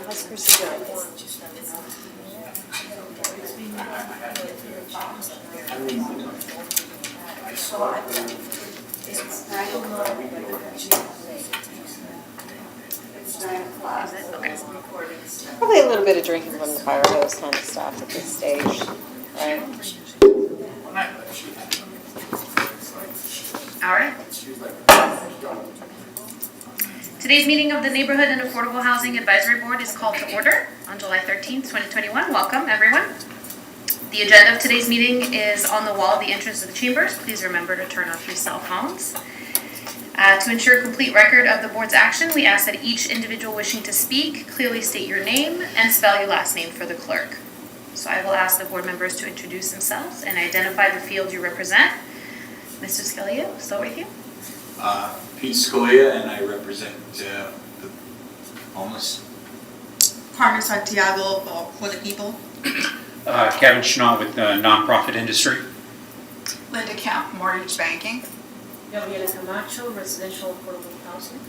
Probably a little bit of drinking from the fire hose kind of stuff at this stage, right? All right. Today's meeting of the Neighborhood and Affordable Housing Advisory Board is called to order on July 13th, 2021. Welcome, everyone. The agenda of today's meeting is on the wall at the entrance of the chambers. Please remember to turn off your cell phones. To ensure a complete record of the board's action, we ask that each individual wishing to speak clearly state your name and spell your last name for the clerk. So I will ask the board members to introduce themselves and identify the field you represent. Mr. Scalia, we'll start with you. Pete Scalia, and I represent the homeless. Carmen Santiago for the people. Kevin Schnall with the nonprofit industry. Linda Kemp, mortgage banking. Gabriela Camacho, residential affordable housing.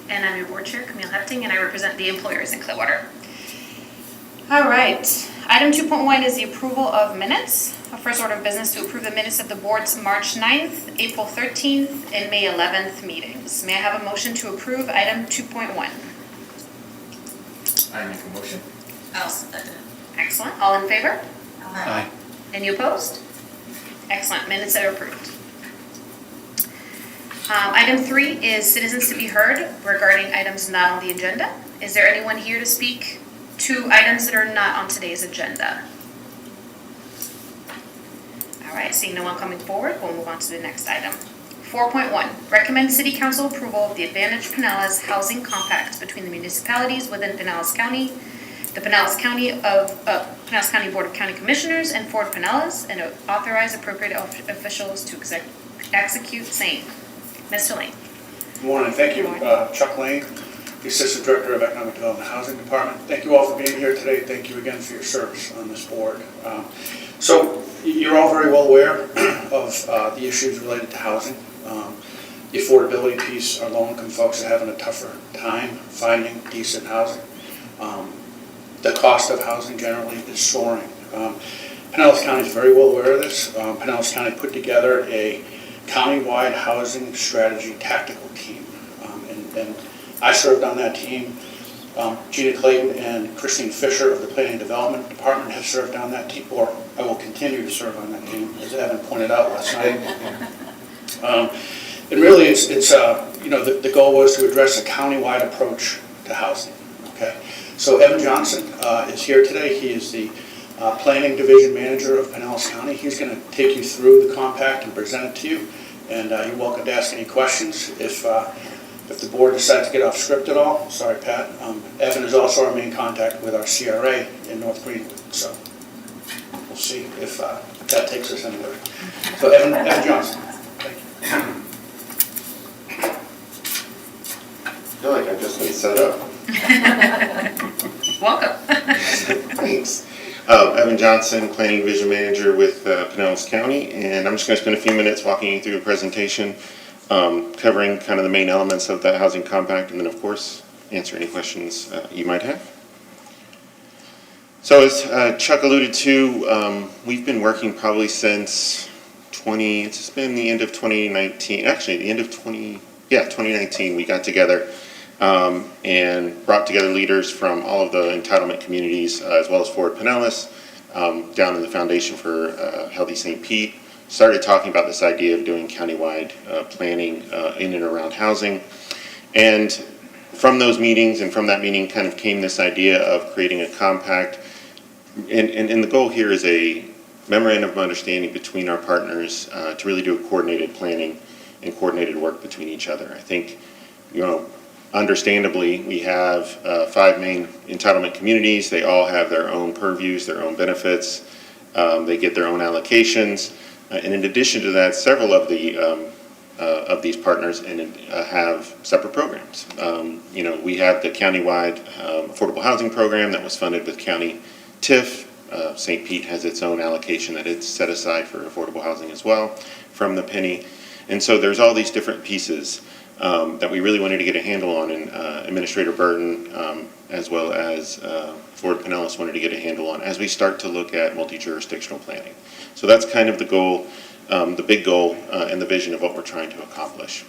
And I'm your board chair, Camille Hefting, and I represent the employers in Clearwater. All right. Item 2.1 is the approval of minutes. Our first order of business to approve the minutes of the board's March 9th, April 13th, and May 11th meetings. May I have a motion to approve item 2.1? I make a motion. I'll second. Excellent. All in favor? Aye. Any opposed? Excellent. Minutes are approved. Item 3 is citizens to be heard regarding items not on the agenda. Is there anyone here to speak to items that are not on today's agenda? All right, seeing no one coming forward, we'll move on to the next item. 4.1, recommend City Council approval of the Advantage Pinellas Housing Compact between the municipalities within Pinellas County, the Pinellas County Board of County Commissioners, and Fort Pinellas, and authorize appropriate officials to execute same. Mr. Lane. Good morning. Thank you, Chuck Lane, the Assistant Director of Economic Development and Housing Department. Thank you all for being here today. Thank you again for your service on this board. So you're all very well aware of the issues related to housing. The affordability piece, our low-income folks are having a tougher time finding decent housing. The cost of housing generally is soaring. Pinellas County is very well aware of this. Pinellas County put together a county-wide housing strategy tactical team. And I served on that team. Gina Clayton and Christine Fisher of the Planning and Development Department have served on that team, or I will continue to serve on that team, as Evan pointed out last night. And really, it's the goal was to address a county-wide approach to housing. Okay, so Evan Johnson is here today. He is the Planning Division Manager of Pinellas County. He's going to take you through the compact and present it to you. And you're welcome to ask any questions if the board decides to get off script at all. Sorry, Pat. Evan is also our main contact with our CRA in North Greenwood. So we'll see if that takes us anywhere. So Evan Johnson. Thank you. I feel like I've just been set up. Welcome. Thanks. Evan Johnson, Planning Division Manager with Pinellas County, and I'm just going to spend a few minutes walking you through a presentation covering kind of the main elements of the housing compact, and then of course answer any questions you might have. So as Chuck alluded to, we've been working probably since it's been the end of 2019, actually the end of 2019 we got together and brought together leaders from all of the entitlement communities as well as Fort Pinellas down in the Foundation for Healthy St. Pete. Started talking about this idea of doing countywide planning in and around housing. And from those meetings and from that meeting kind of came this idea of creating a compact. And the goal here is a memorandum of understanding between our partners to really do a coordinated planning and coordinated work between each other. I think, understandably, we have 5 main entitlement communities. They all have their own purviews, their own benefits. They get their own allocations. And in addition to that, several of these partners have separate programs. We have the countywide affordable housing program that was funded with county TIF. St. Pete has its own allocation that it's set aside for affordable housing as well from the penny. And so there's all these different pieces. that we really wanted to get a handle on, and Administrator Burton, as well as Ford Pinellas wanted to get a handle on as we start to look at multi-jurisdictional planning. So that's kind of the goal, the big goal, and the vision of what we're trying to accomplish.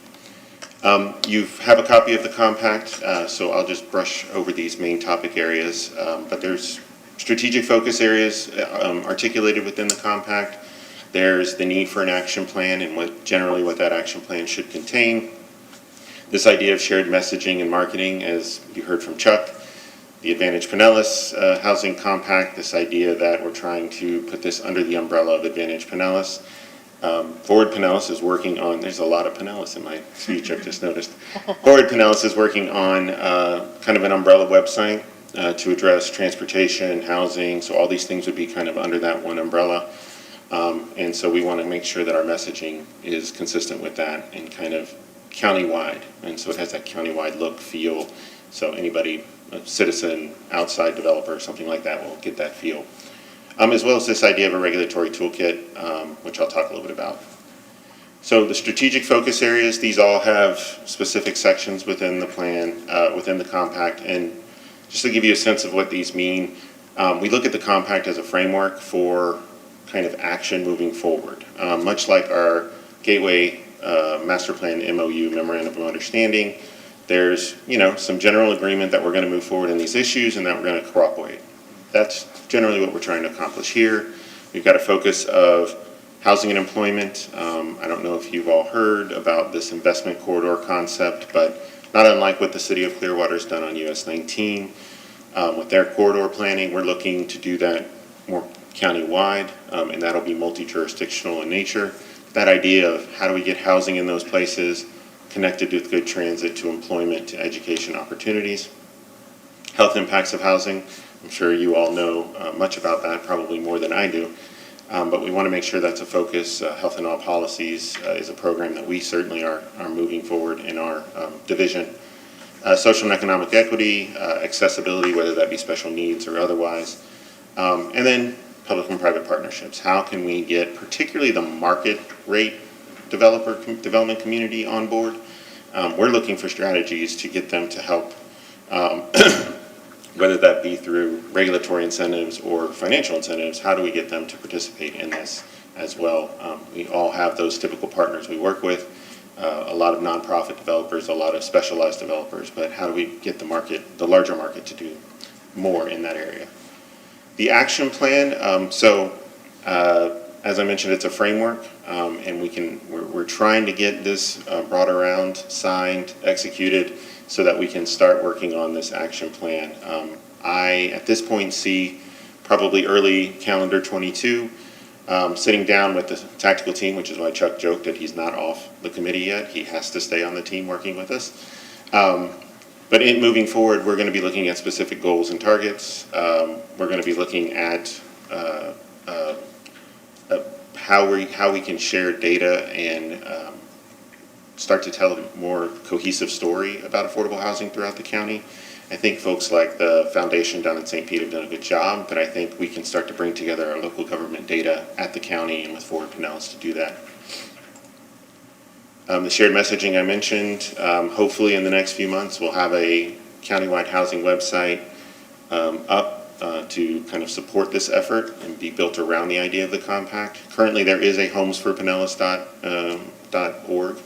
You have a copy of the compact, so I'll just brush over these main topic areas, but there's strategic focus areas articulated within the compact. There's the need for an action plan and what that action plan should contain. This idea of shared messaging and marketing, as you heard from Chuck, the Advantage Pinellas Housing Compact, this idea that we're trying to put this under the umbrella of Advantage Pinellas. Forward Pinellas is working on, there's a lot of Pinellas in my speech, I've just noticed. Forward Pinellas is working on kind of an umbrella website to address transportation, housing, so all these things would be kind of under that one umbrella. And so we want to make sure that our messaging is consistent with that and kind of countywide. And so it has that countywide look, feel. So anybody, a citizen, outside developer, something like that will get that feel. As well as this idea of a regulatory toolkit, which I'll talk a little bit about. So the strategic focus areas, these all have specific sections within the plan, within the compact. And just to give you a sense of what these mean, we look at the compact as a framework for kind of action moving forward. Much like our Gateway Master Plan MOU, Memorandum of Understanding, there's some general agreement that we're going to move forward in these issues and that we're going to cooperate. That's generally what we're trying to accomplish here. We've got a focus of housing and employment. I don't know if you've all heard about this investment corridor concept, but not unlike what the city of Clearwater has done on US 19. With their corridor planning, we're looking to do that more county-wide, and that'll be multi-jurisdictional in nature. That idea of how do we get housing in those places, connected with good transit to employment, to education opportunities. Health impacts of housing, I'm sure you all know much about that, probably more than I do, but we want to make sure that's a focus. Health in All Policies is a program that we certainly are moving forward in our division. Social and economic equity, accessibility, whether that be special needs or otherwise, and then public and private partnerships. How can we get particularly the market rate development community on board? We're looking for strategies to get them to help, whether that be through regulatory incentives or financial incentives. How do we get them to participate in this as well? We all have those typical partners we work with, a lot of nonprofit developers, a lot of specialized developers, but how do we get the larger market to do more in that area? The action plan, as I mentioned, it's a framework, and we're trying to get this brought around, signed, executed, so that we can start working on this action plan. I, at this point, see probably early calendar 22, sitting down with the tactical team, which is why Chuck joked that he's not off the committee yet. He has to stay on the team working with us. But in moving forward, we're going to be looking at specific goals and targets. We're going to be looking at how we can share data and start to tell a more cohesive story about affordable housing throughout the county. I think folks like the foundation down in St. Pete have done a good job, but I think we can start to bring together our local government data at the county and with Forward Pinellas to do that. The shared messaging I mentioned, hopefully in the next few months we'll have a countywide housing website up to kind of support this effort and be built around the idea of the compact. Currently there is a homesforpinellas.org,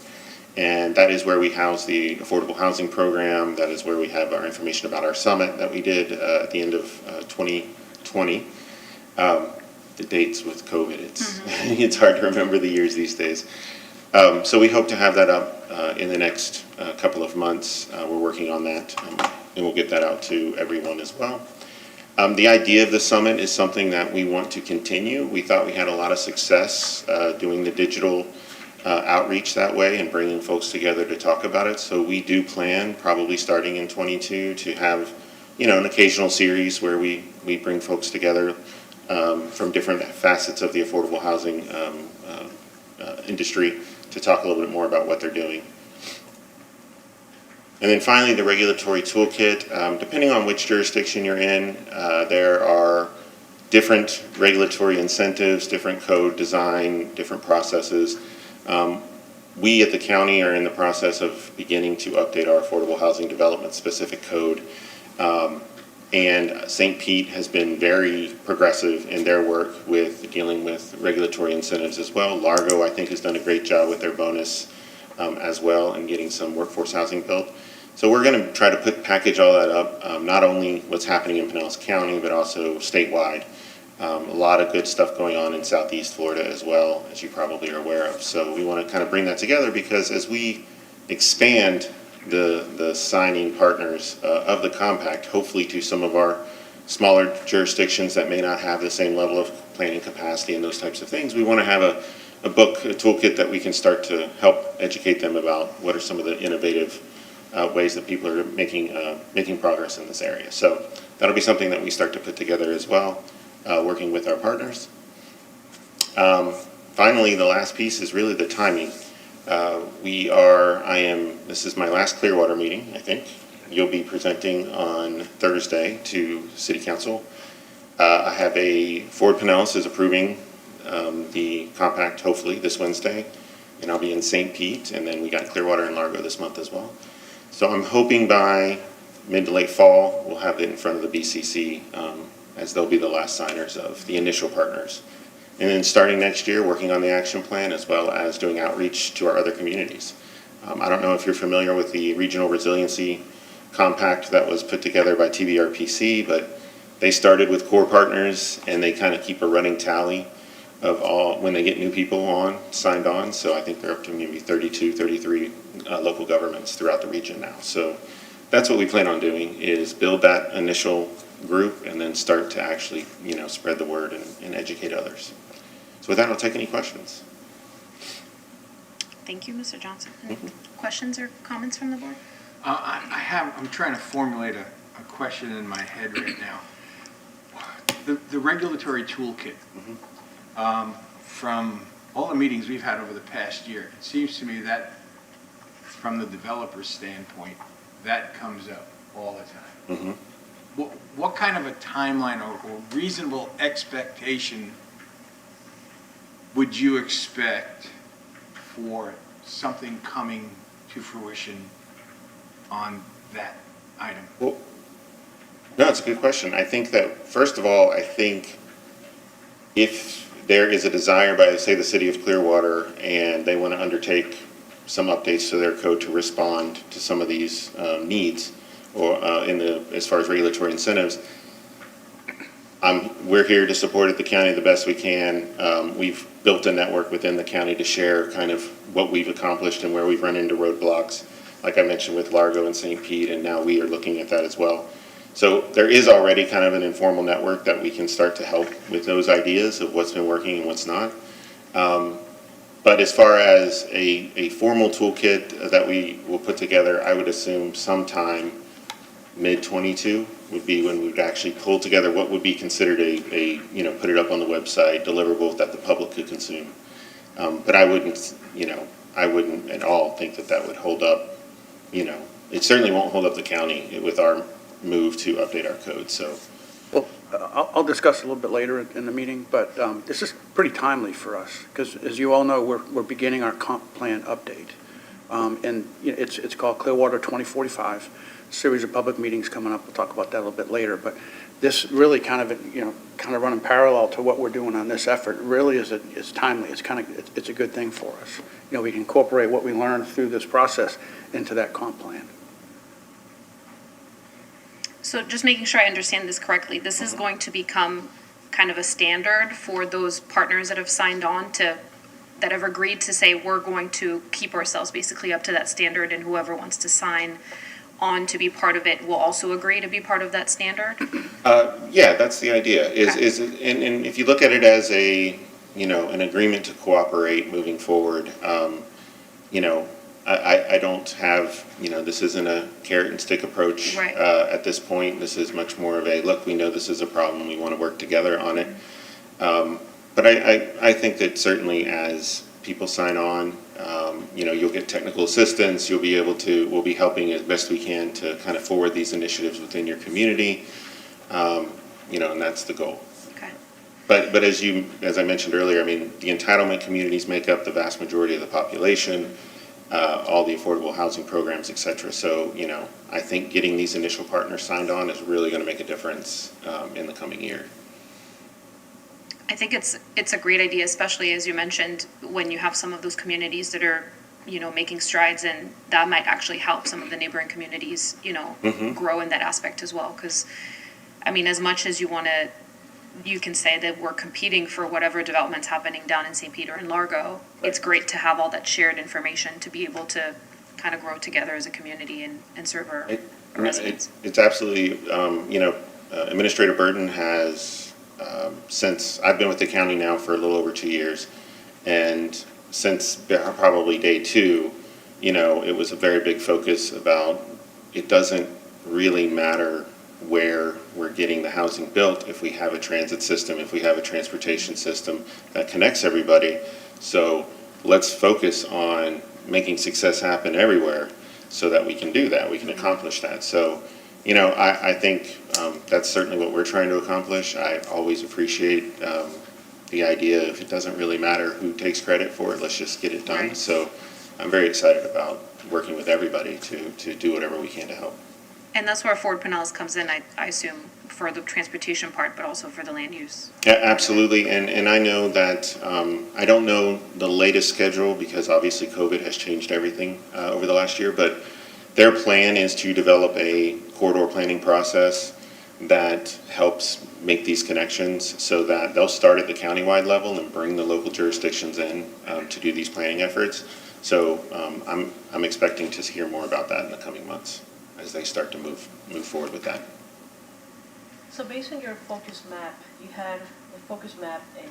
and that is where we house the affordable housing program. That is where we have our information about our summit that we did at the end of 2020. The dates with COVID, it's hard to remember the years these days. So we hope to have that up in the next couple of months. We're working on that, and we'll get that out to everyone as well. The idea of the summit is something that we want to continue. We thought we had a lot of success doing the digital outreach that way and bringing folks together to talk about it. So we do plan, probably starting in 22, to have an occasional series where we bring folks together from different facets of the affordable housing industry to talk a little bit more about what they're doing. And then finally, the regulatory toolkit. Depending on which jurisdiction you're in, there are different regulatory incentives, different code design, different processes. We at the county are in the process of beginning to update our affordable housing development specific code. And St. Pete has been very progressive in their work with dealing with regulatory incentives as well. Largo, I think, has done a great job with their bonus as well and getting some workforce housing built. So we're going to try to package all that up, not only what's happening in Pinellas County, but also statewide. A lot of good stuff going on in Southeast Florida as well, as you probably are aware of. So we want to kind of bring that together because as we expand the signing partners of the compact, hopefully to some of our smaller jurisdictions that may not have the same level of planning capacity and those types of things, we want to have a book, a toolkit that we can start to help educate them about what are some of the innovative ways that people are making progress in this area. So that'll be something that we start to put together as well, working with our partners. Finally, the last piece is really the timing. This is my last Clearwater meeting, I think. You'll be presenting on Thursday to City Council. I have Ford Pinellas is approving the compact hopefully this Wednesday, and I'll be in St. Pete, and then we got Clearwater and Largo this month as well. So I'm hoping by mid to late fall, we'll have it in front of the BCC as they'll be the last signers of the initial partners. And then starting next year, working on the action plan as well as doing outreach to our other communities. I don't know if you're familiar with the Regional Resiliency Compact that was put together by TVRPC, but they started with core partners and they kind of keep a running tally of all, when they get new people signed on. So I think they're up to maybe 32, 33 local governments throughout the region now. So that's what we plan on doing, is build that initial group and then start to actually, spread the word and educate others. So with that, I'll take any questions. Thank you, Mr. Johnson. Questions or comments from the board? I'm trying to formulate a question in my head right now. The regulatory toolkit, from all the meetings we've had over the past year, it seems to me that from the developer's standpoint, that comes up all the time. What kind of a timeline or reasonable expectation would you expect for something coming to fruition on that item? Well, no, it's a good question. I think that, first of all, if there is a desire by, say, the city of Clearwater, and they want to undertake some updates to their code to respond to some of these needs, or as far as regulatory incentives, we're here to support at the county the best we can. We've built a network within the county to share kind of what we've accomplished and where we've run into roadblocks, like I mentioned with Largo and St. Pete, and now we are looking at that as well. So there is already kind of an informal network that we can start to help with those ideas of what's been working and what's not. But as far as a formal toolkit that we will put together, I would assume sometime mid-22 would be when we would actually pull together what would be considered put it up on the website, deliverable that the public could consume. But I wouldn't at all think that would hold up, it certainly won't hold up the county with our move to update our code, so. Well, I'll discuss a little bit later in the meeting, but this is pretty timely for us, because as you all know, we're beginning our comp plan update. And it's called Clearwater 2045, series of public meetings coming up. We'll talk about that a little bit later, but this really kind of running parallel to what we're doing on this effort really is timely. It's a good thing for us. We can incorporate what we learned through this process into that comp plan. So just making sure I understand this correctly, this is going to become kind of a standard for those partners that have signed on that have agreed to say, we're going to keep ourselves basically up to that standard, and whoever wants to sign on to be part of it will also agree to be part of that standard? Yeah, that's the idea. And if you look at it as an agreement to cooperate moving forward, I don't have, this isn't a carrot and stick approach Right. At this point. This is much more of look, we know this is a problem, we want to work together on it. But I think that certainly as people sign on, you'll get technical assistance, we'll be helping as best we can to kind of forward these initiatives within your community, and that's the goal. Okay. But as I mentioned earlier, I mean, the entitlement communities make up the vast majority of the population, all the affordable housing programs, et cetera. So, I think getting these initial partners signed on is really going to make a difference in the coming year. I think it's a great idea, especially as you mentioned, when you have some of those communities that are, making strides, and that might actually help some of the neighboring communities, grow in that aspect as well. Because, I mean, as much as you can say that we're competing for whatever development's happening down in St. Peter and Largo, it's great to have all that shared information to be able to kind of grow together as a community and serve our residents. It's absolutely, Administrator Burton has, since I've been with the county now for a little over 2 years, and since probably day 2, it was a very big focus about it doesn't really matter where we're getting the housing built if we have a transit system, if we have a transportation system that connects everybody. So let's focus on making success happen everywhere so that we can do that, we can accomplish that. So, I think that's certainly what we're trying to accomplish. I always appreciate the idea if it doesn't really matter who takes credit for it, let's just get it done. Right. So I'm very excited about working with everybody to do whatever we can to help. And that's where Ford Pinellas comes in, I assume, for the transportation part, but also for the land use. Yeah, absolutely. And I know that, I don't know the latest schedule because obviously COVID has changed everything over the last year, but their plan is to develop a corridor planning process that helps make these connections so that they'll start at the countywide level and bring the local jurisdictions in to do these planning efforts. So I'm expecting to hear more about that in the coming months as they start to move forward with that. So based on your focus map, you had a focus map and,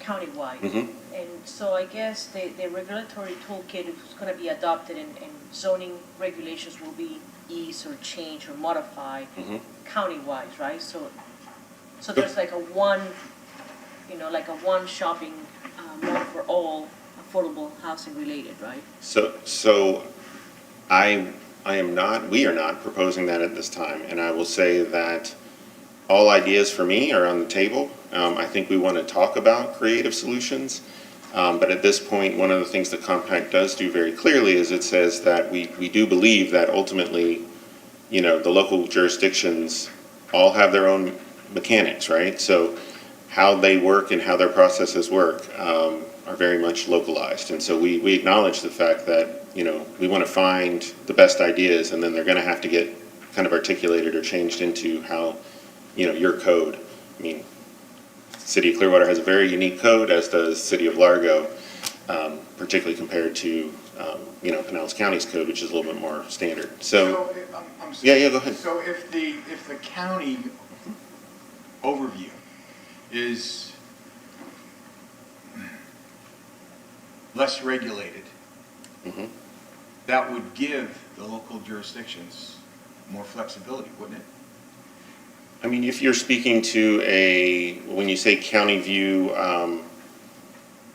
countywide. Mm-hmm. And so I guess the regulatory toolkit is going to be adopted and zoning regulations will be eased or changed or modified Mm-hmm. countywide, right? So there's like a one shopping mall for all affordable housing related, right? So we are not proposing that at this time, and I will say that all ideas for me are on the table. I think we want to talk about creative solutions, but at this point, one of the things the compact does do very clearly is it says that we do believe that ultimately, the local jurisdictions all have their own mechanics, right? So how they work and how their processes work are very much localized, and so we acknowledge the fact that we want to find the best ideas, and then they're going to have to get kind of articulated or changed into how your code. I mean, City of Clearwater has a very unique code, as does City of Largo, particularly compared to Pinellas County's code, which is a little bit more standard. So I'm sorry. yeah, go ahead. So if the county overview is less regulated, Mm-hmm. that would give the local jurisdictions more flexibility, wouldn't it? I mean, if you're speaking to when you say county view,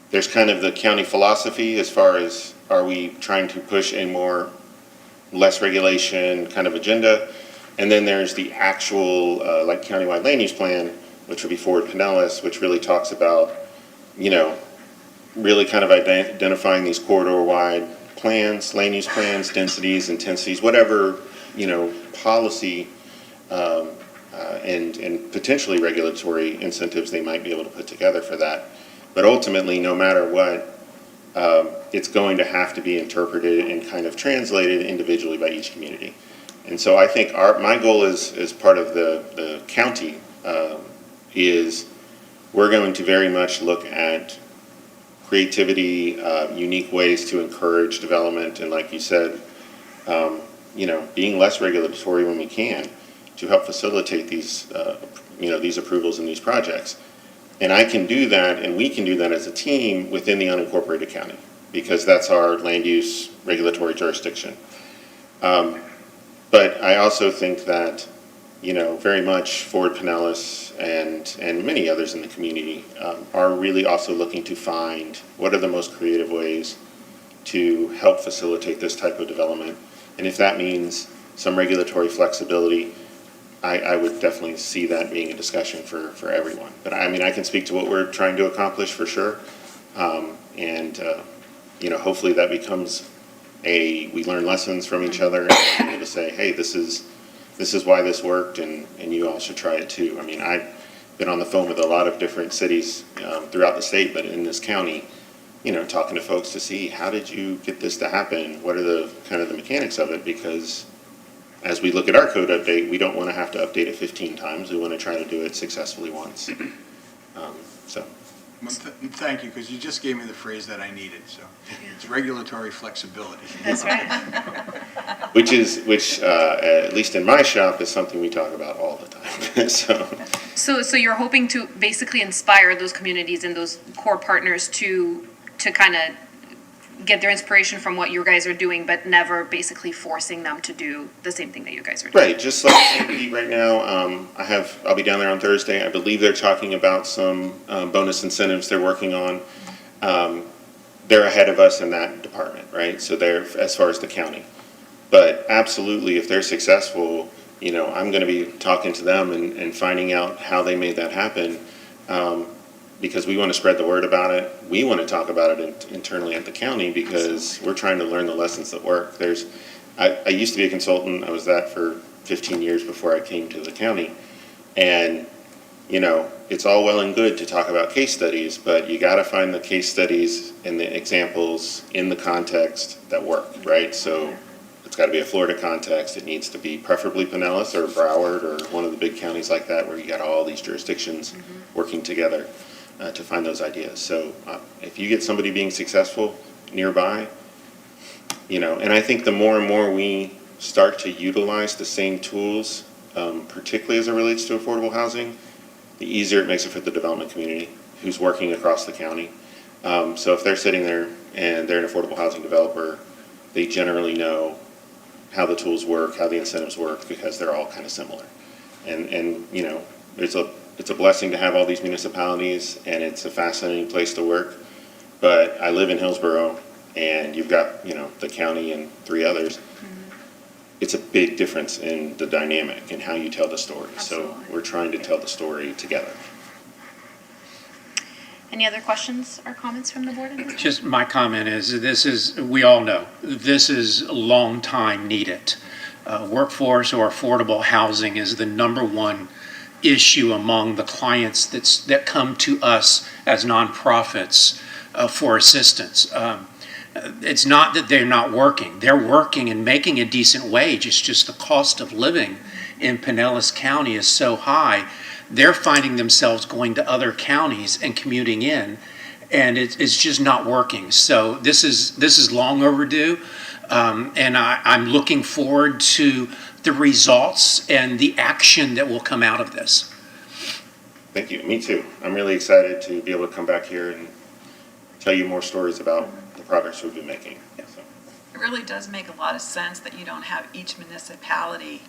there's kind of the county philosophy as far as are we trying to push a more less regulation kind of agenda, and then there's the actual like countywide land use plan, which would be Ford Pinellas, which really talks about really kind of identifying these corridor-wide plans, land use plans, densities, intensities, whatever, policy and potentially regulatory incentives they might be able to put together for that. But ultimately, no matter what, it's going to have to be interpreted and kind of translated individually by each community. And so I think my goal as part of the county is we're going to very much look at creativity, unique ways to encourage development, and like you said, being less regulatory when we can to help facilitate these, these approvals and these projects. And I can do that, and we can do that as a team within the unincorporated county, because that's our land use regulatory jurisdiction. But I also think that, very much Ford Pinellas and many others in the community are really also looking to find what are the most creative ways to help facilitate this type of development. And if that means some regulatory flexibility, I would definitely see that being a discussion for everyone. But I mean, I can speak to what we're trying to accomplish for sure. Hopefully that becomes we learn lessons from each other and to say, hey, this is why this worked, and you all should try it too. I mean, I've been on the phone with a lot of different cities throughout the state, but in this county, talking to folks to see how did you get this to happen? What are the kind of the mechanics of it? Because as we look at our code update, we don't want to have to update it 15 times. We want to try to do it successfully once. Well, thank you, because you just gave me the phrase that I needed, so it's regulatory flexibility. That's right. Which at least in my shop, is something we talk about all the time. So you're hoping to basically inspire those communities and those core partners to kind of get their inspiration from what you guys are doing, but never basically forcing them to do the same thing that you guys are doing. Right, just like CP right now, I'll be down there on Thursday. I believe they're talking about some bonus incentives they're working on. They're ahead of us in that department, right? So they're, as far as the county. But absolutely, if they're successful, I'm going to be talking to them and finding out how they made that happen. Because we want to spread the word about it. We want to talk about it internally at the county because we're trying to learn the lessons that work. I used to be a consultant. I was that for 15 years before I came to the county. And, it's all well and good to talk about case studies, but you got to find the case studies and the examples in the context that work, right? So it's got to be a Florida context. It needs to be preferably Pinellas or Broward or one of the big counties like that where you got all these jurisdictions working together to find those ideas. So if you get somebody being successful nearby, and I think the more and more we start to utilize the same tools, particularly as it relates to affordable housing, the easier it makes it for the development community who's working across the county. So if they're sitting there and they're an affordable housing developer, they generally know how the tools work, how the incentives work, because they're all kind of similar. And it's a blessing to have all these municipalities, and it's a fascinating place to work. But I live in Hillsborough, and you've got, the county and 3 others. It's a big difference in the dynamic and how you tell the story. Absolutely. So we're trying to tell the story together. Any other questions or comments from the board? Just my comment is, we all know, this is a long time needed. Workforce or affordable housing is the number one issue among the clients that come to us as nonprofits for assistance. It's not that they're not working. They're working and making a decent wage. It's just the cost of living in Pinellas County is so high. They're finding themselves going to other counties and commuting in, and it's just not working. So this is long overdue, and I'm looking forward to the results and the action that will come out of this. Thank you. Me too. I'm really excited to be able to come back here and tell you more stories about the progress we've been making. So. It really does make a lot of sense that you don't have each municipality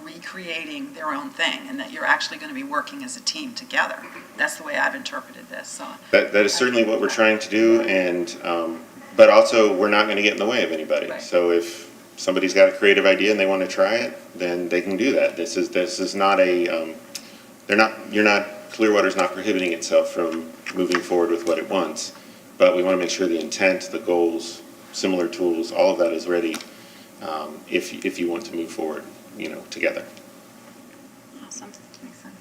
recreating their own thing, and that you're actually going to be working as a team together. That's the way I've interpreted this. So that is certainly what we're trying to do, and but also we're not going to get in the way of anybody. Right. So if somebody's got a creative idea and they want to try it, then they can do that. This is not a Clearwater's not prohibiting itself from moving forward with what it wants, but we want to make sure the intent, the goals, similar tools, all of that is ready if you want to move forward, together. Awesome. makes sense.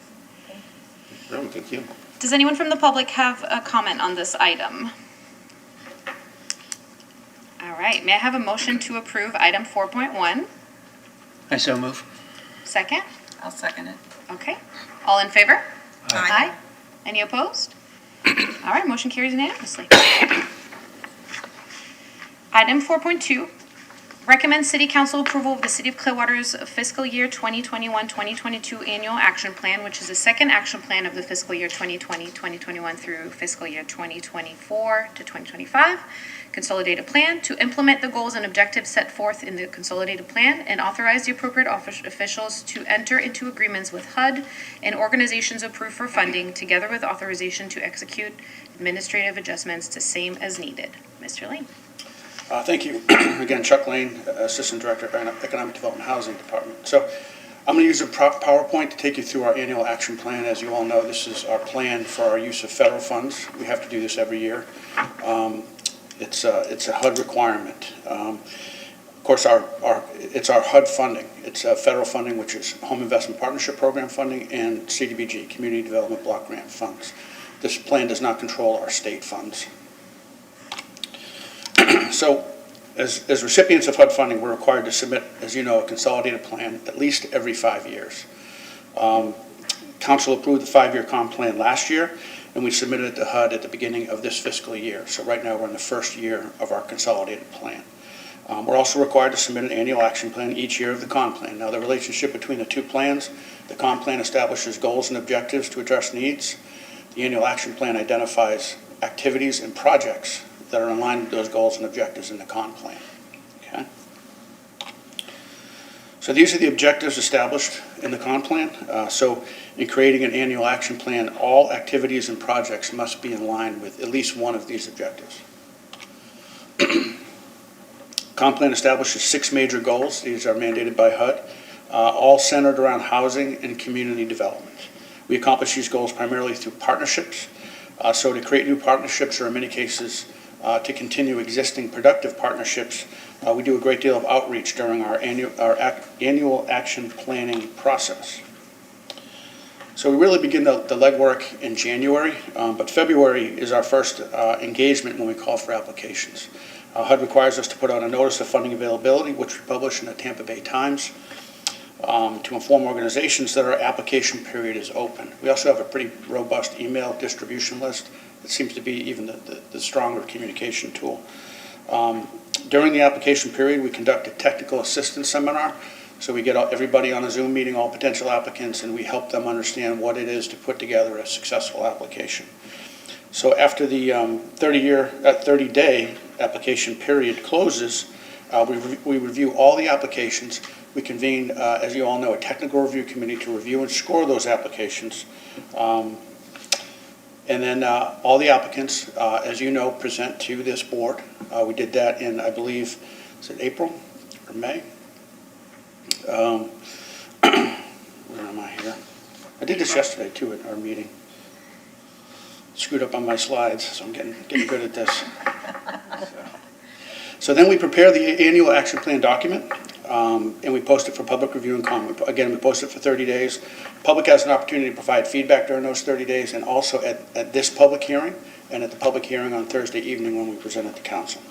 Thank you. Does anyone from the public have a comment on this item? All right, may I have a motion to approve item 4.1? I so move. Second? I'll second it. Okay. All in favor? Aye. Any opposed? All right, motion carries unanimously. Item 4.2, recommend City Council approval of the City of Clearwater's fiscal year 2021-2022 annual action plan, which is the second action plan of the fiscal year 2020-2021 through fiscal year 2024 to 2025. Consolidated plan to implement the goals and objectives set forth in the consolidated plan and authorize the appropriate officials to enter into agreements with HUD and organizations approved for funding, together with authorization to execute administrative adjustments to same as needed. Mr. Lane. Thank you. Again, Chuck Lane, Assistant Director of Economic Development Housing Department. So I'm going to use a PowerPoint to take you through our annual action plan. As you all know, this is our plan for our use of federal funds. We have to do this every year. It's a HUD requirement. Of course, it's our HUD funding. It's federal funding, which is Home Investment Partnership Program funding, and CDBG, Community Development Block Grant funds. This plan does not control our state funds. So, as recipients of HUD funding, we're required to submit, as you know, a consolidated plan at least every 5 years. Council approved the 5-year comp plan last year, and we submitted it to HUD at the beginning of this fiscal year. So right now we're in the first year of our consolidated plan. We're also required to submit an annual action plan each year of the comp plan. Now, the relationship between the two plans, the comp plan establishes goals and objectives to address needs. The annual action plan identifies activities and projects that are in line with those goals and objectives in the comp plan. Okay? So these are the objectives established in the comp plan. So in creating an annual action plan, all activities and projects must be in line with at least one of these objectives. Comp plan establishes 6 major goals. These are mandated by HUD, all centered around housing and community development. We accomplish these goals primarily through partnerships. So to create new partnerships, or in many cases, to continue existing productive partnerships, we do a great deal of outreach during our annual action planning process. So we really begin the legwork in January, but February is our first engagement when we call for applications. HUD requires us to put out a notice of funding availability, which we publish in the Tampa Bay Times, to inform organizations that our application period is open. We also have a pretty robust email distribution list. It seems to be even the stronger communication tool. During the application period, we conduct a technical assistance seminar. So we get everybody on a Zoom meeting, all potential applicants, and we help them understand what it is to put together a successful application. So after the 30-day application period closes, we review all the applications. We convene, as you all know, a technical review committee to review and score those applications. And then all the applicants, as you know, present to this board. We did that in, I believe, is it April or May? Where am I here? I did this yesterday, too, at our meeting. Screwed up on my slides, so I'm getting good at this. So then we prepare the annual action plan document, and we post it for public review and comment. Again, we post it for 30 days. Public has an opportunity to provide feedback during those 30 days, and also at this public hearing, and at the public hearing on Thursday evening when we present it to council.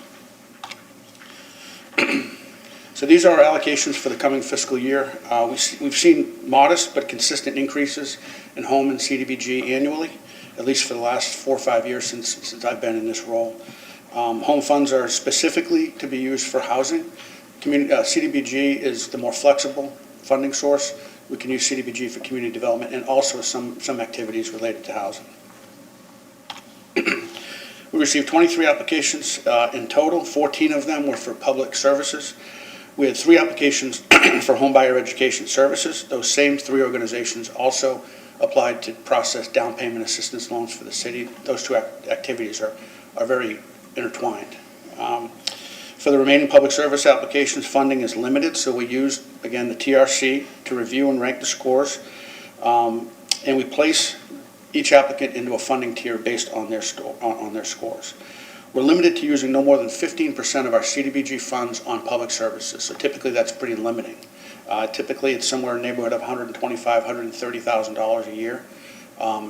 So these are our allocations for the coming fiscal year. We've seen modest but consistent increases in home and CDBG annually, at least for the last 4 or 5 years since I've been in this role. Home funds are specifically to be used for housing. CDBG is the more flexible funding source. We can use CDBG for community development and also some activities related to housing. We received 23 applications in total. 14 of them were for public services. We had 3 applications for home buyer education services. Those same 3 organizations also applied to process down payment assistance loans for the city. Those 2 activities are very intertwined. For the remaining public service applications, funding is limited, so we use, again, the TRC to review and rank the scores, and we place each applicant into a funding tier based on their scores. We're limited to using no more than 15% of our CDBG funds on public services, so typically that's pretty limiting. Typically it's somewhere in the neighborhood of $125,000, $130,000 a year.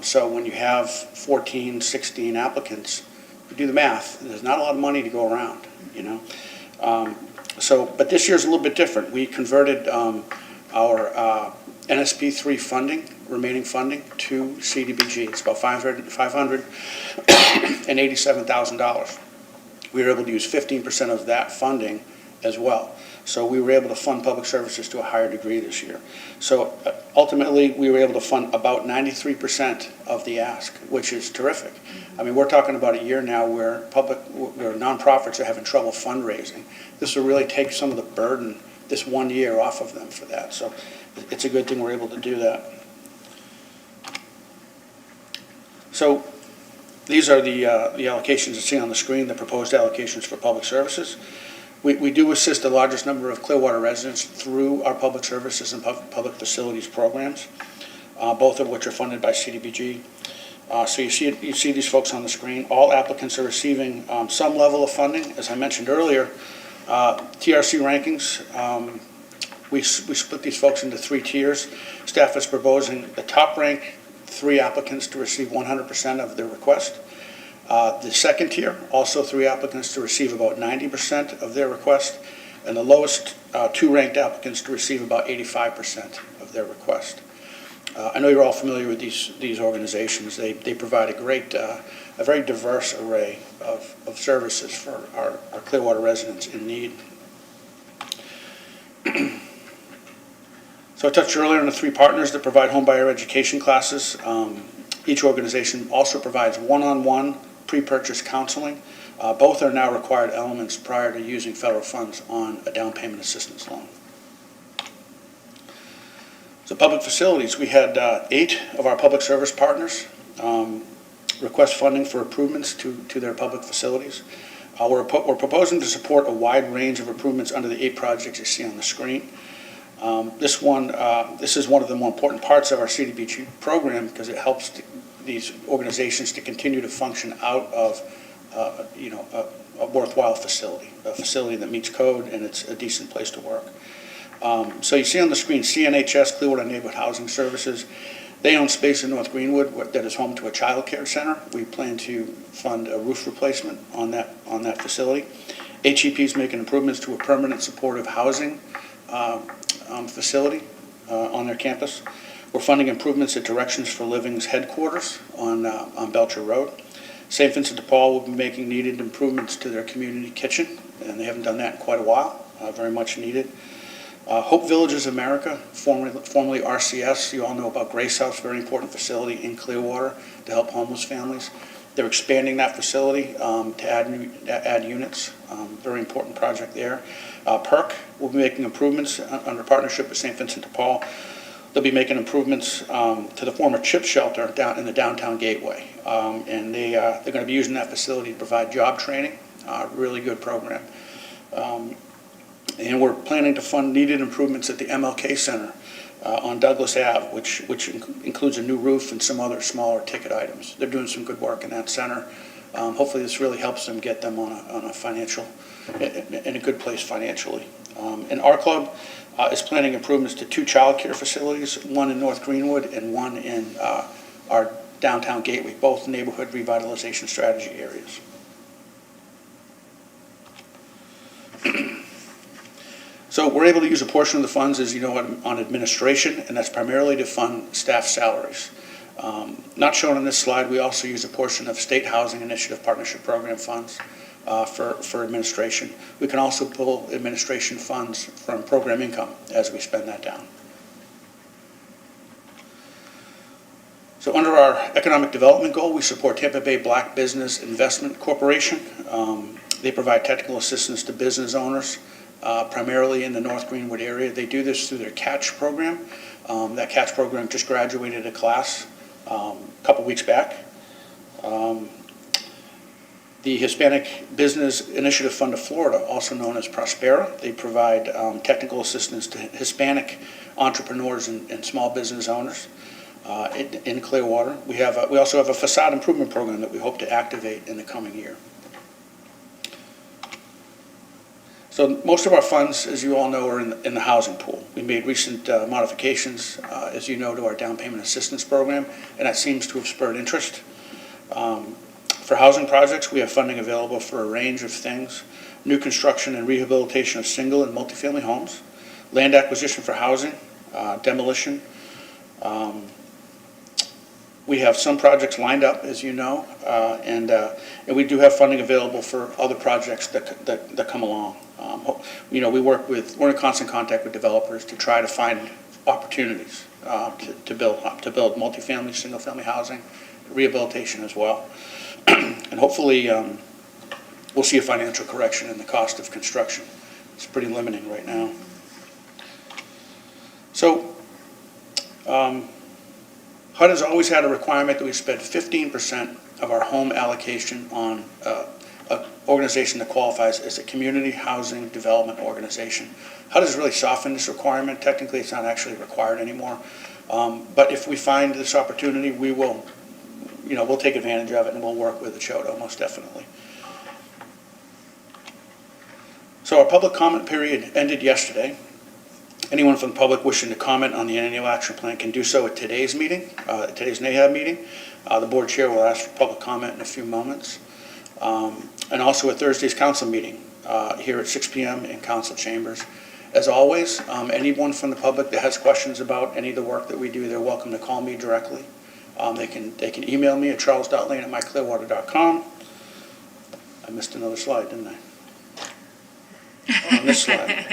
So when you have 14, 16 applicants, you do the math, there's not a lot of money to go around, you know. But this year's a little bit different. We converted our NSP3 funding, remaining funding, to CDBG. It's about $587,000. We were able to use 15% of that funding as well. So we were able to fund public services to a higher degree this year. So ultimately, we were able to fund about 93% of the ask, which is terrific. I mean, we're talking about a year now where nonprofits are having trouble fundraising. This will really take some of the burden this 1 year off of them for that. So it's a good thing we're able to do that. So these are the allocations you see on the screen, the proposed allocations for public services. We do assist the largest number of Clearwater residents through our public services and public facilities programs, both of which are funded by CDBG. So you see these folks on the screen. All applicants are receiving some level of funding. As I mentioned earlier, TRC rankings, we split these folks into 3 tiers. Staff is proposing the top rank 3 applicants to receive 100% of their request. The second tier, also 3 applicants to receive about 90% of their request, and the lowest 2 ranked applicants to receive about 85% of their request. I know you're all familiar with these organizations. They provide a very diverse array of services for our Clearwater residents in need. So I touched earlier on the 3 partners that provide homebuyer education classes. Each organization also provides one-on-one pre-purchase counseling. Both are now required elements prior to using federal funds on a down payment assistance loan. So public facilities, we had 8 of our public service partners request funding for improvements to their public facilities. We're proposing to support a wide range of improvements under the 8 projects you see on the screen. This is one of the more important parts of our CDBG program because it helps these organizations to continue to function out of a worthwhile facility, a facility that meets code and it's a decent place to work. So you see on the screen CNHS, Clearwater Neighborhood Housing Services. They own space in North Greenwood that is home to a child care center. We plan to fund a roof replacement on that facility. HEP is making improvements to a permanent supportive housing facility on their campus. We're funding improvements at Directions for Living's headquarters on Belcher Road. St. Vincent de Paul will be making needed improvements to their community kitchen, and they haven't done that in quite a while. Very much needed. Hope Villages America, formerly RCS, you all know about Grace House, very important facility in Clearwater to help homeless families. They're expanding that facility to add units. Very important project there. PERC will be making improvements under partnership with St. Vincent de Paul. They'll be making improvements to the former CHIP shelter down in the downtown gateway. And they're going to be using that facility to provide job training. Really good program. And we're planning to fund needed improvements at the MLK Center on Douglas Ave, which includes a new roof and some other smaller ticket items. They're doing some good work in that center. Hopefully this really helps them get them on a financial, in a good place financially. And our club is planning improvements to 2 child care facilities, one in North Greenwood and one in our downtown gateway, both neighborhood revitalization strategy areas. So we're able to use a portion of the funds, as you know, on administration, and that's primarily to fund staff salaries. Not shown on this slide, we also use a portion of State Housing Initiative Partnership Program funds for administration. We can also pull administration funds from program income as we spend that down. So under our economic development goal, we support Tampa Bay Black Business Investment Corporation. They provide technical assistance to business owners, primarily in the North Greenwood area. They do this through their CATCH program. That CATCH program just graduated a class a couple weeks back. The Hispanic Business Initiative Fund of Florida, also known as Prospera, they provide technical assistance to Hispanic entrepreneurs and small business owners in Clearwater. We also have a facade improvement program that we hope to activate in the coming year. So most of our funds, as you all know, are in the housing pool. We made recent modifications, as you know, to our down payment assistance program, and that seems to have spurred interest. For housing projects, we have funding available for a range of things: new construction and rehabilitation of single and multifamily homes, land acquisition for housing, demolition. We have some projects lined up, as you know, and we do have funding available for other projects that come along. We're in constant contact with developers to try to find opportunities to build multifamily, single-family housing, rehabilitation as well. And hopefully we'll see a financial correction in the cost of construction. It's pretty limiting right now. So HUD has always had a requirement that we spend 15% of our home allocation on organization that qualifies as a community housing development organization. HUD has really softened this requirement. Technically, it's not actually required anymore. But if we find this opportunity, we will, we'll take advantage of it and we'll work with the CHODO, most definitely. So our public comment period ended yesterday. Anyone from the public wishing to comment on the annual action plan can do so at today's meeting, today's NAHAB meeting. The board chair will ask for public comment in a few moments. And also at Thursday's council meeting here at 6 p.m. in council chambers. As always, anyone from the public that has questions about any of the work that we do, they're welcome to call me directly. They can email me at charles.lane@myclearwater.com. I missed another slide, didn't I? On this slide.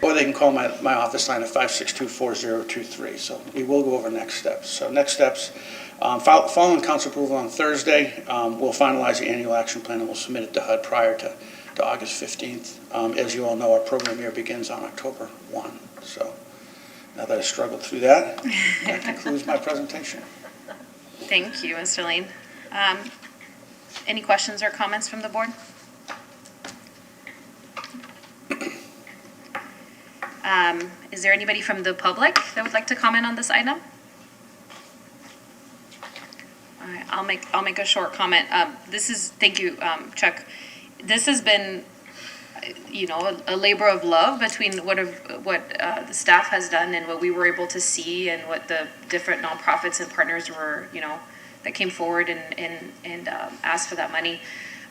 Or they can call my office line at 562-4023. So we will go over next steps. So next steps, following council approval on Thursday, we'll finalize the annual action plan and we'll submit it to HUD prior to August 15th. As you all know, our program year begins on October 1. So now that I struggled through that, that concludes my presentation. Thank you, Mr. Lane. Any questions or comments from the board? Is there anybody from the public that would like to comment on this item? All right, I'll make a short comment. Thank you, Chuck. This has been, a labor of love between what the staff has done and what we were able to see and what the different nonprofits and partners were, that came forward and asked for that money.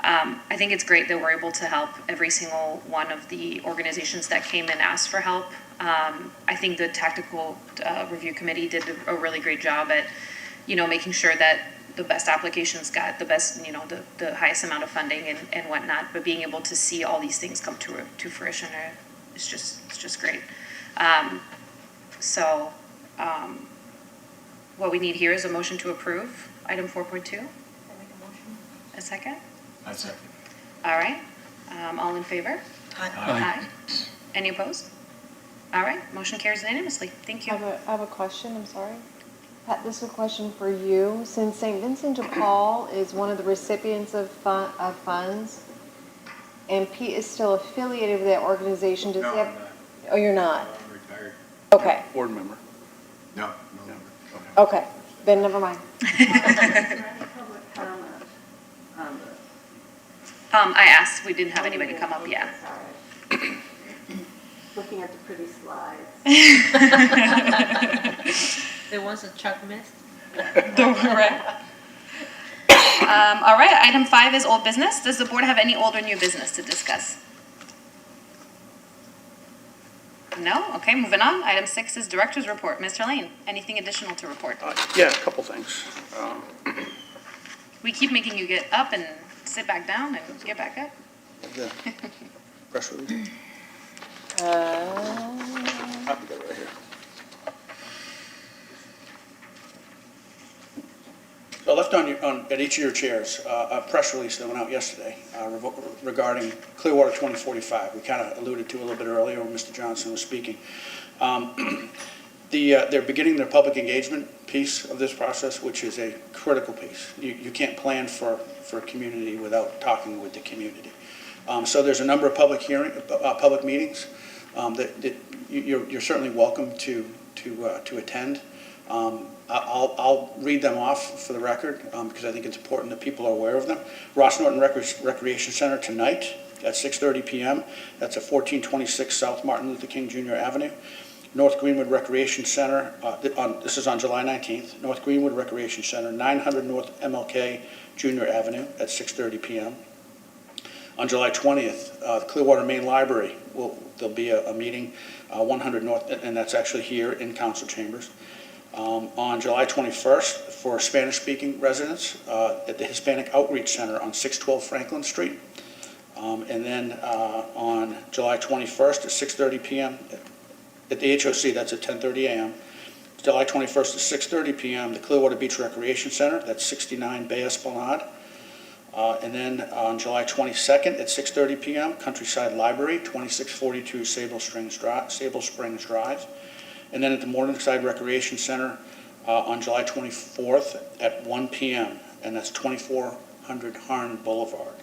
I think it's great that we're able to help every single one of the organizations that came and asked for help. I think the tactical review committee did a really great job at, making sure that the best applications got the best, the highest amount of funding and whatnot. But being able to see all these things come to fruition it's just great. What we need here is a motion to approve item 4.2. A second? I second. All right. All in favor? Aye. Any opposed? All right. Motion carries unanimously. Thank you. I have a question, I'm sorry. Pat, this is a question for you. Since St. Vincent de Paul is one of the recipients of funds, and Pete is still affiliated with that organization, does he have? I'm not. Oh, you're not? I'm retired. Okay, Board member. No. okay, then never mind. I asked. We didn't have anybody come up yet. Looking at the pretty slides. The ones that Chuck missed? Right. All right. Item 5 is old business. Does the board have any old or new business to discuss? No? Okay, moving on. Item 6 is director's report. Mr. Lane, anything additional to report? Yeah, a couple things. We keep making you get up and sit back down and get back up. The press release. I've got it right here. So I left at each of your chairs a press release that went out yesterday regarding Clearwater 2045. We kind of alluded to a little bit earlier when Mr. Johnson was speaking. They're beginning their public engagement piece of this process, which is a critical piece. You can't plan for a community without talking with the community. So there's a number of public meetings that you're certainly welcome to attend. I'll read them off for the record because I think it's important that people are aware of them. Ross Norton Recreation Center tonight at 6:30 p.m. That's at 1426 South Martin Luther King Jr. Avenue. North Greenwood Recreation Center, this is on July 19th. North Greenwood Recreation Center, 900 North MLK Jr. Avenue at 6:30 p.m. On July 20th, the Clearwater Main Library, there'll be a meeting, 100 North, and that's actually here in council chambers. On July 21st, for Spanish-speaking residents, at the Hispanic Outreach Center on 612 Franklin Street. And then on July 21st at 6:30 p.m. at the HOC, that's at 10:30 a.m. July 21st at 6:30 p.m., the Clearwater Beach Recreation Center, that's 69 Bay Esplanade. And then on July 22nd at 6:30 p.m., Countryside Library, 2642 Sable Springs Drive. And then at the Morningside Recreation Center on July 24th at 1 p.m., and that's 2400 Harn Boulevard.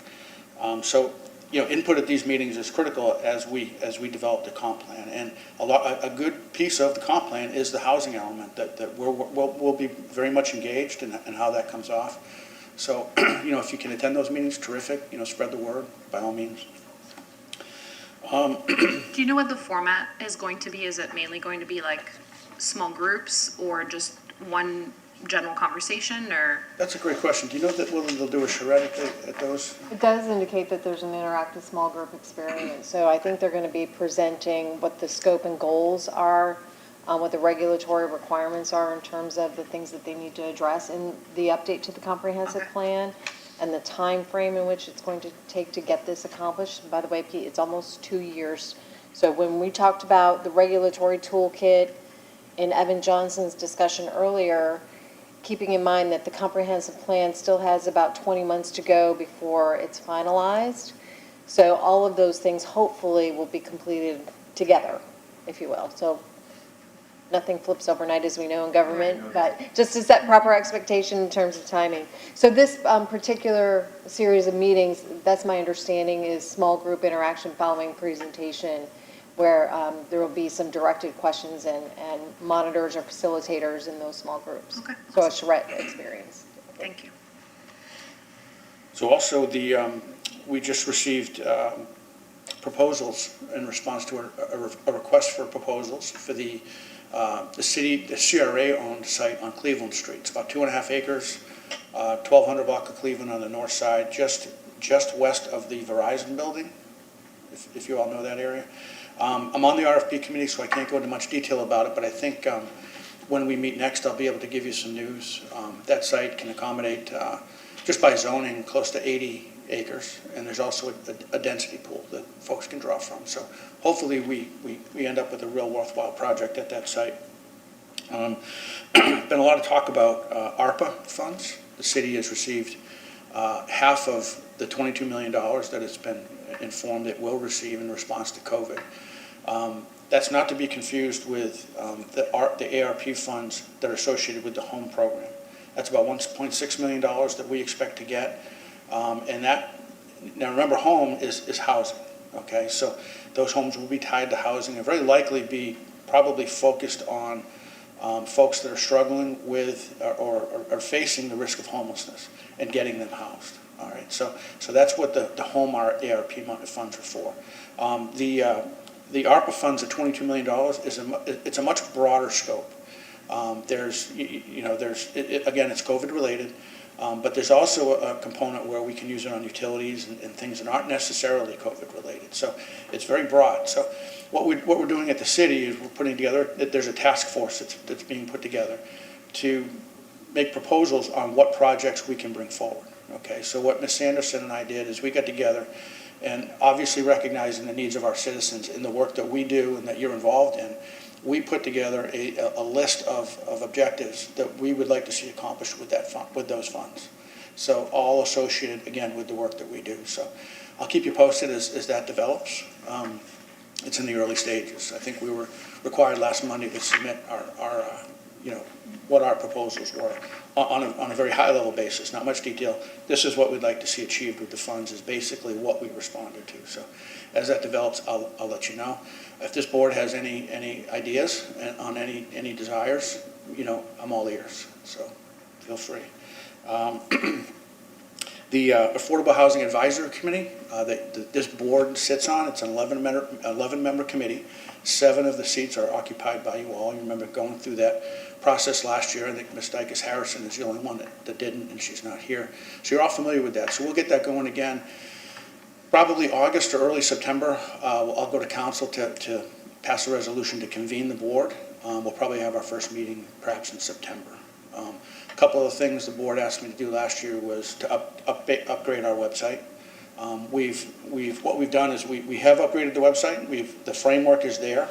So, input at these meetings is critical as we develop the comp plan. And a good piece of the comp plan is the housing element that we'll be very much engaged in how that comes off. So, if you can attend those meetings, terrific, spread the word by all means. Do you know what the format is going to be? Is it mainly going to be like small groups or just one general conversation, or? That's a great question. Do you know that whether they'll do a charrette at those? It does indicate that there's an interactive small group experience. So I think they're going to be presenting what the scope and goals are, what the regulatory requirements are in terms of the things that they need to address in the update to the comprehensive plan, and the time frame in which it's going to take to get this accomplished. And by the way, Pete, it's almost 2 years. So when we talked about the regulatory toolkit in Evan Johnson's discussion earlier, keeping in mind that the comprehensive plan still has about 20 months to go before it's finalized. So all of those things hopefully will be completed together, if you will. So nothing flips overnight, as we know in government, but just to set proper expectation in terms of timing. So this particular series of meetings, that's my understanding, is small group interaction following presentation, where there will be some directed questions and monitors or facilitators in those small groups. Okay. So a charrette experience. Thank you. So also we just received proposals in response to a request for proposals for the CRA-owned site on Cleveland Street. It's about 2.5 acres, 1,200 block of Cleveland on the north side, just west of the Verizon building, if you all know that area. I'm on the RFP committee, so I can't go into much detail about it, but I think when we meet next, I'll be able to give you some news. That site can accommodate, just by zoning, close to 80 acres, and there's also a density pool that folks can draw from. So hopefully we end up with a real worthwhile project at that site. Been a lot of talk about ARPA funds. The city has received half of the $22 million that it's been informed it will receive in response to COVID. That's not to be confused with the ARP funds that are associated with the home program. That's about $1.6 million that we expect to get. And that, now remember, home is housing, okay? So those homes will be tied to housing and very likely be probably focused on folks that are struggling with or are facing the risk of homelessness and getting them housed. All right, so that's what the home ARP funds are for. The ARPA funds at $22 million it's a much broader scope. Again, it's COVID related, but there's also a component where we can use it on utilities and things that aren't necessarily COVID related. So it's very broad. So what we're doing at the city is we're putting together, there's a task force that's being put together to make proposals on what projects we can bring forward. Okay, so what Ms. Sanderson and I did is we got together, and obviously recognizing the needs of our citizens in the work that we do and that you're involved in, we put together a list of objectives that we would like to see accomplished with those funds. So all associated, again, with the work that we do. So I'll keep you posted as that develops. It's in the early stages. I think we were required last Monday to submit our what our proposals were on a very high level basis, not much detail. This is what we'd like to see achieved with the funds is basically what we responded to. So as that develops, I'll let you know. If this board has any ideas on any desires, I'm all ears, so feel free. The Affordable Housing Advisory Committee that this board sits on, it's an 11-member committee. 7 of the seats are occupied by you all. You remember going through that process last year. I think Ms. Dykes Harrison is the only one that didn't, and she's not here. So you're all familiar with that. So we'll get that going again. Probably August or early September, I'll go to council to pass a resolution to convene the board. We'll probably have our first meeting perhaps in September. A couple of things the board asked me to do last year was to upgrade our website. What we've done is we have upgraded the website. The framework is there.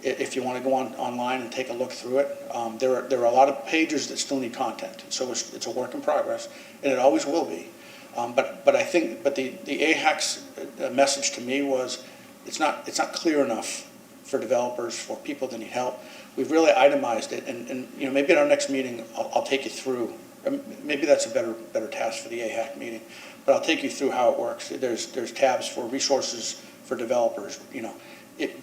If you want to go online and take a look through it, there are a lot of pages that still need content. So it's a work in progress, and it always will be. But the AHAC's message to me was it's not clear enough for developers, for people that need help. We've really itemized it, and maybe at our next meeting I'll take you through maybe that's a better task for the AHAC meeting, but I'll take you through how it works. There's tabs for resources for developers,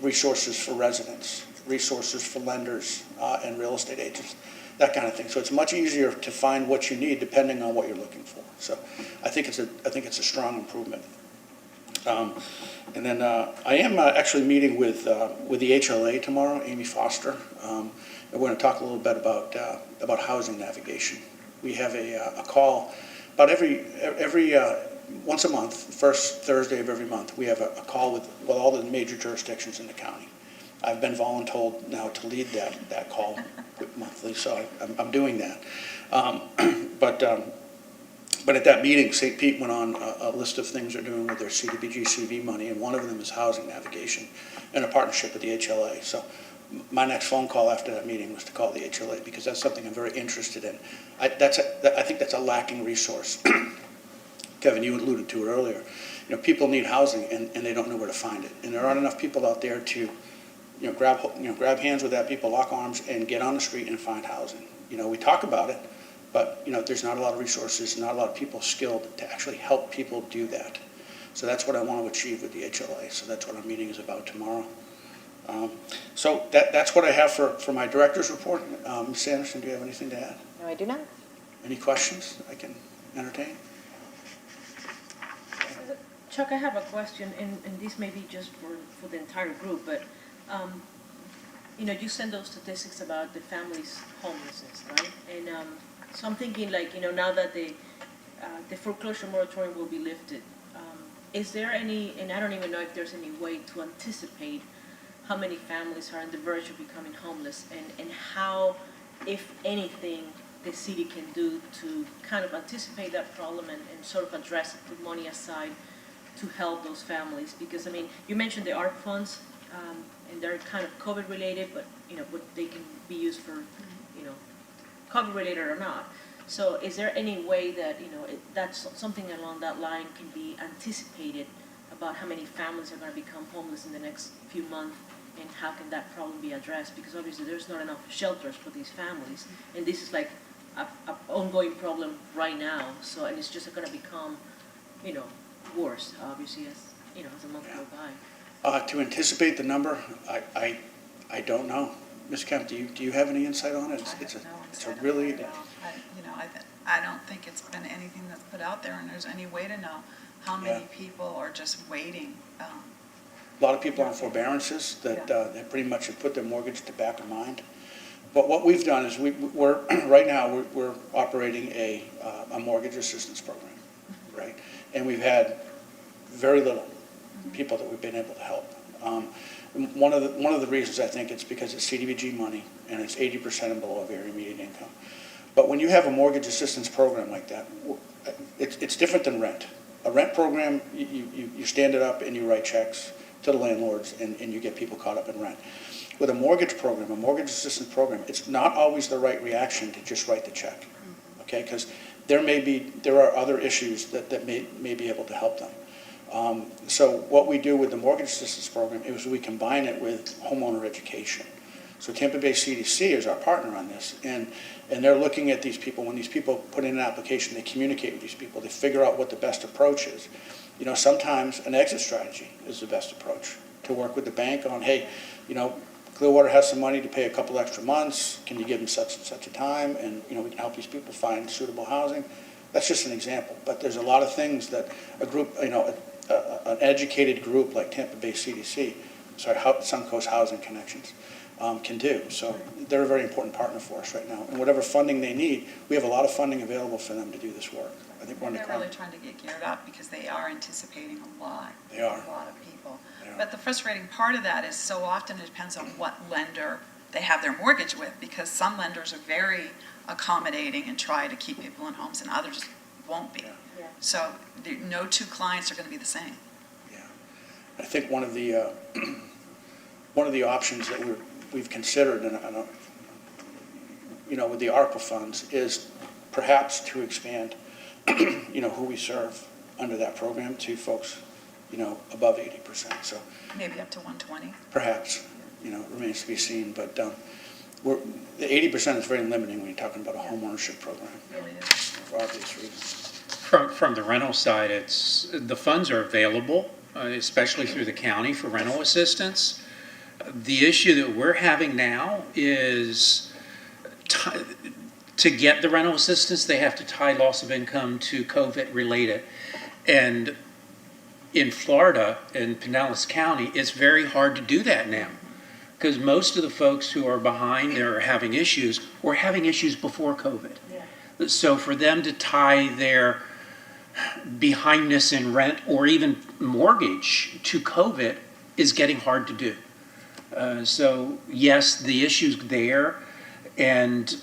resources for residents, resources for lenders, and real estate agents, that kind of thing. So it's much easier to find what you need depending on what you're looking for. So I think it's a strong improvement. And then I am actually meeting with the HLA tomorrow, Amy Foster. And we're going to talk a little bit about housing navigation. We have a call about every once a month, first Thursday of every month. We have a call with all the major jurisdictions in the county. I've been voluntold now to lead that call monthly, so I'm doing that. But at that meeting, St. Pete went on a list of things they're doing with their CDBG CV money, and one of them is housing navigation in a partnership with the HLA. So my next phone call after that meeting was to call the HLA because that's something I'm very interested in. I think that's a lacking resource. Kevin, you alluded to it earlier. People need housing and they don't know where to find it. And there aren't enough people out there to grab hands with that people, lock arms, and get on the street and find housing. We talk about it, but there's not a lot of resources, not a lot of people skilled to actually help people do that. So that's what I want to achieve with the HLA. So that's what our meeting is about tomorrow. So that's what I have for my director's report. Ms. Sanderson, do you have anything to add? No, I do not. Any questions I can entertain? Chuck, I have a question, and this may be just for the entire group, but, you send those statistics about the family's homelessness, right? And so I'm thinking, now that the foreclosure moratorium will be lifted, is there any, and I don't even know if there's any way to anticipate how many families are on the verge of becoming homeless, and how, if anything, the city can do to kind of anticipate that problem and sort of address it, put money aside to help those families. Because, you mentioned the ARP funds, and they're kind of COVID related, but, but they can be used for, COVID related or not. So is there any way that, that's something along that line can be anticipated about how many families are going to become homeless in the next few months, and how can that problem be addressed? Because obviously there's not enough shelters for these families, and this is like a ongoing problem right now. So, and it's just going to become, worse, obviously, as the months go by. To anticipate the number, I don't know. Ms. Kemp, do you have any insight on it? It's a really. I don't think it's been anything that's put out there, and there's any way to know how many people are just waiting. A lot of people are on forbearances that pretty much have put their mortgage to back of mind. But what we've done is we're right now we're operating a mortgage assistance program, right? And we've had very little people that we've been able to help. One of the reasons I think it's because it's CDBG money and it's 80% and below of area median income. But when you have a mortgage assistance program like that, it's different than rent. A rent program, you stand it up and you write checks to the landlords and you get people caught up in rent. With a mortgage program, a mortgage assistance program, it's not always the right reaction to just write the check, okay? Because there are other issues that may be able to help them. So what we do with the mortgage assistance program is we combine it with homeowner education. So Tampa Bay CDC is our partner on this, and they're looking at these people. When these people put in an application, they communicate with these people. They figure out what the best approach is. Sometimes an exit strategy is the best approach, to work with the bank on, hey, Clearwater has some money to pay a couple extra months. Can you give them such and such a time? And, we can help these people find suitable housing. That's just an example. But there's a lot of things that a group, an educated group like Tampa Bay CDC, Suncoast Housing Connections, can do. So they're a very important partner for us right now. And whatever funding they need, we have a lot of funding available for them to do this work. I think we're on the They're really trying to get geared up because they are anticipating a lot. They are. A lot of people. But the frustrating part of that is so often it depends on what lender they have their mortgage with, because some lenders are very accommodating and try to keep people in homes and others won't be. Yeah. So no two clients are going to be the same. Yeah. I think one of the options that we've considered, with the ARPA funds, is perhaps to expand, who we serve under that program to folks, above 80%. So Maybe up to 120. perhaps, it remains to be seen. But the 80% is very limiting when you're talking about a homeownership program, for obvious reasons. From the rental side, the funds are available, especially through the county for rental assistance. The issue that we're having now is to get the rental assistance, they have to tie loss of income to COVID related. And in Florida, in Pinellas County, it's very hard to do that now. Because most of the folks who are behind there are having issues, were having issues before COVID. Yeah. So for them to tie their behindness in rent or even mortgage to COVID is getting hard to do. So yes, the issue's there, and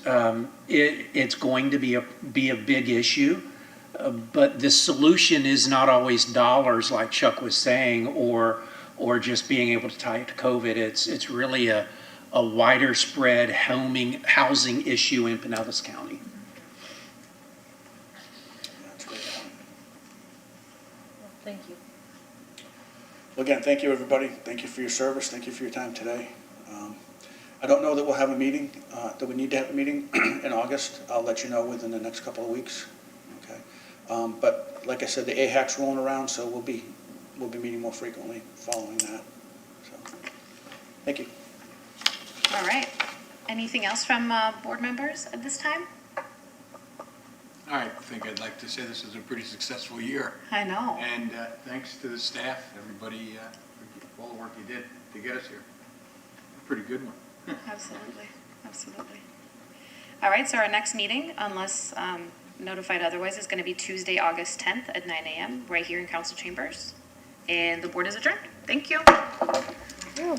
it's going to be a big issue. But the solution is not always dollars, like Chuck was saying, or just being able to tie it to COVID. It's really a wider spread housing issue in Pinellas County. That's great. Thank you. Well, again, thank you, everybody. Thank you for your service. Thank you for your time today. I don't know that we'll have a meeting, that we need to have a meeting in August. I'll let you know within the next couple of weeks. Okay. But like I said, the AHAC's rolling around, so we'll be meeting more frequently following that. So, thank you. All right. Anything else from board members at this time? I think I'd like to say this is a pretty successful year. I know. And thanks to the staff, everybody, for all the work you did to get us here. A pretty good one. Absolutely, absolutely. All right, so our next meeting, unless notified otherwise, is going to be Tuesday, August 10th at 9 a.m. right here in council chambers. And the board is adjourned. Thank you. Yeah.